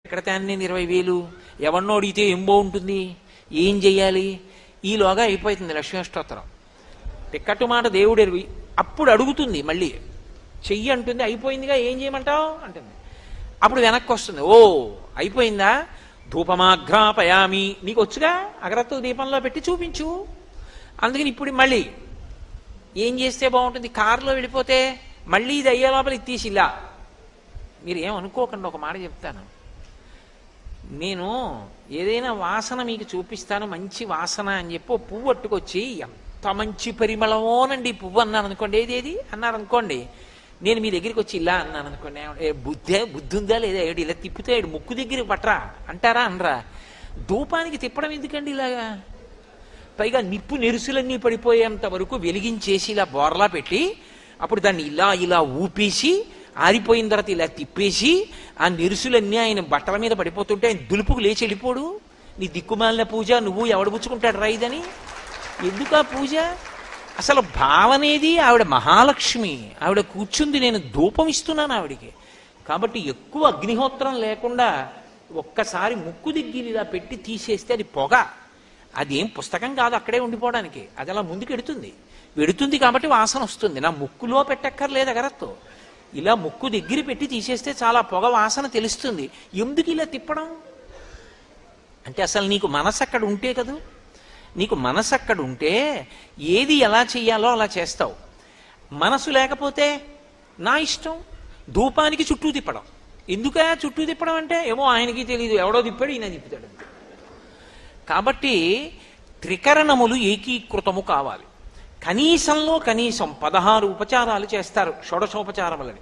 ఎక్కడ తేను 20,000 ఎవరినో అడిగితే ఏం బాగుంటుంది, ఏం చెయ్యాలి, ఈలోగా అయిపోతుంది లక్ష్మీ అష్టోత్తరం. టిక్కట్టు మాట దేవుడు ఎరువి. అప్పుడు అడుగుతుంది మళ్ళీ, చెయ్యి అంటుంది, అయిపోయిందిగా ఏం చేయమంటావు అంటుంది. అప్పుడు వెనక్కి వస్తుంది, ఓ అయిపోయిందా, ధూపమాఘ్రాపయామి, నీకు వచ్చుగా అగరత్తు దీపంలో పెట్టి చూపించు. అందుకని ఇప్పుడు మళ్ళీ ఏం చేస్తే బాగుంటుంది, కారులో వెళ్ళిపోతే మళ్ళీ ఇది అయ్యే లోపల ఇది తీసి ఇలా. మీరు ఏమనుకోకండి, ఒక మాట చెప్తాను. నేను ఏదైనా వాసన మీకు చూపిస్తాను, మంచి వాసన అని చెప్పి ఓ పువ్వు పట్టుకొచ్చి ఎంత మంచి పరిమళమోనండి పువ్వు అన్నాను అనుకోండి, ఏది అన్నారు అనుకోండి, నేను మీ దగ్గరికి వచ్చి ఇలా అన్నాను అనుకోండి, బుద్ధి ఉందా లేదా, ఏడు ఇలా తిప్పితే ఏడు ముక్కు దగ్గరికి పట్టరా అంటారా అనరా? ధూపానికి తిప్పడం ఎందుకండి ఇలాగా? పైగా నిప్పు నెరుసులన్నీ పడిపోయేంత వరకు వెలిగించేసి ఇలా బోర్లా పెట్టి అప్పుడు దాన్ని ఇలా ఇలా ఊపేసి ఆరిపోయిన తర్వాత ఇలా తిప్పేసి ఆ నెరుసులన్నీ ఆయన బట్టల మీద పడిపోతుంటే ఆయన దులుపుకు లేచి వెళ్ళిపోడు. నీ దిక్కుమాలిన పూజ, నువ్వు ఎవడు పుచ్చుకుంటాడు రైదని, ఎందుకు ఆ పూజ? అసలు భావనేది ఆవిడ మహాలక్ష్మి, ఆవిడ కూర్చుంది, నేను ధూపం ఇస్తున్నాను ఆవిడికి. కాబట్టి ఎక్కువ అగ్నిహోత్రం లేకుండా ఒక్కసారి ముక్కు దిగ్గిలు ఇలా పెట్టి తీసేస్తే అది పొగ, అదేం పుస్తకం కాదు అక్కడే ఉండిపోవడానికి, అది అలా ముందుకు వెడుతుంది కాబట్టి వాసన వస్తుంది. నా ముక్కులో పెట్టక్కర్లేదు అగరత్తో, ఇలా ముక్కు దగ్గర పెట్టి తీసేస్తే చాలా పొగ వాసన తెలుస్తుంది. ఎందుకు ఇలా తిప్పడం అంటే అసలు నీకు మనసు అక్కడ ఉంటే కదూ, నీకు మనసు అక్కడ ఉంటే ఏది ఎలా చెయ్యాలో అలా చేస్తావు. మనసు లేకపోతే నా ఇష్టం, ధూపానికి చుట్టూ తిప్పడం. ఎందుక చుట్టూ తిప్పడం అంటే ఏమో ఆయనకి తెలియదు, ఎవడో తిప్పాడు ఈయన తిప్పుతాడు. కాబట్టి త్రికరణములు ఏకీకృతము కావాలి. కనీసంలో కనీసం 16 ఉపచారాలు చేస్తారు షోడశోపచారములని.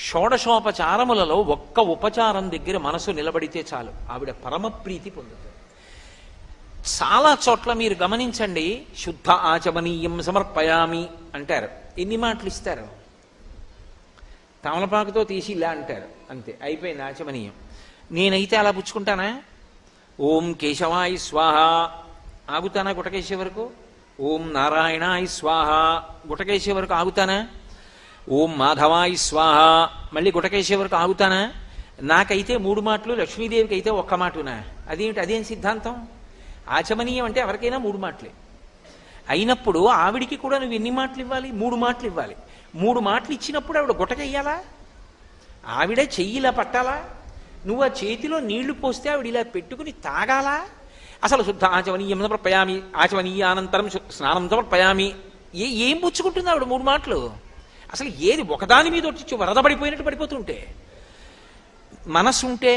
షోడశోపచారములలో ఒక్క ఉపచారం దగ్గర మనసు నిలబడితే చాలు, ఆవిడ పరమప్రీతి పొందుతుంది. చాలా చోట్ల మీరు గమనించండి, శుద్ధ ఆచమనీయం సమర్పయామి అంటారు. ఎన్ని మాటలు ఇస్తారు? తమలపాకుతో తీసి ఇలా అంటారు, అంతే అయిపోయింది ఆచమనీయం. నేనైతే అలా పుచ్చుకుంటానా? ఓం కేశవాయ స్వాహ ఆగుతానా గుటకేసే వరకు? ఓం నారాయణాయ స్వాహ గుటకేసే వరకు ఆగుతానా? ఓం మాధవాయ స్వాహ మళ్ళీ గుటకేసే వరకు ఆగుతానా? నాకైతే 3 మాటలు, లక్ష్మీదేవికి అయితే ఒక్క మాటనా? అదేం సిద్ధాంతం? ఆచమనీయం అంటే ఎవరికైనా 3 మాటలే అయినప్పుడు ఆవిడికి కూడా నువ్వు ఎన్ని మాటలు ఇవ్వాలి? 3 మాటలు ఇవ్వాలి. 3 మాటలు ఇచ్చినప్పుడు ఆవిడ గుటకెయ్యాలా? ఆవిడే చెయ్యిలా పట్టాలా? నువ్వు ఆ చేతిలో నీళ్లు పోస్తే ఆవిడ ఇలా పెట్టుకుని తాగాలా? అసలు శుద్ధ ఆచమనీయం సమర్పయామి, ఆచమనీయానంతరం స్నానం సమర్పయామి, ఏం పుచ్చుకుంటుంది ఆవిడ 3 మాటలు? అసలు ఏది ఒకదాని మీద వచ్చి వరద పడిపోయినట్టు పడిపోతుంటే. మనసు ఉంటే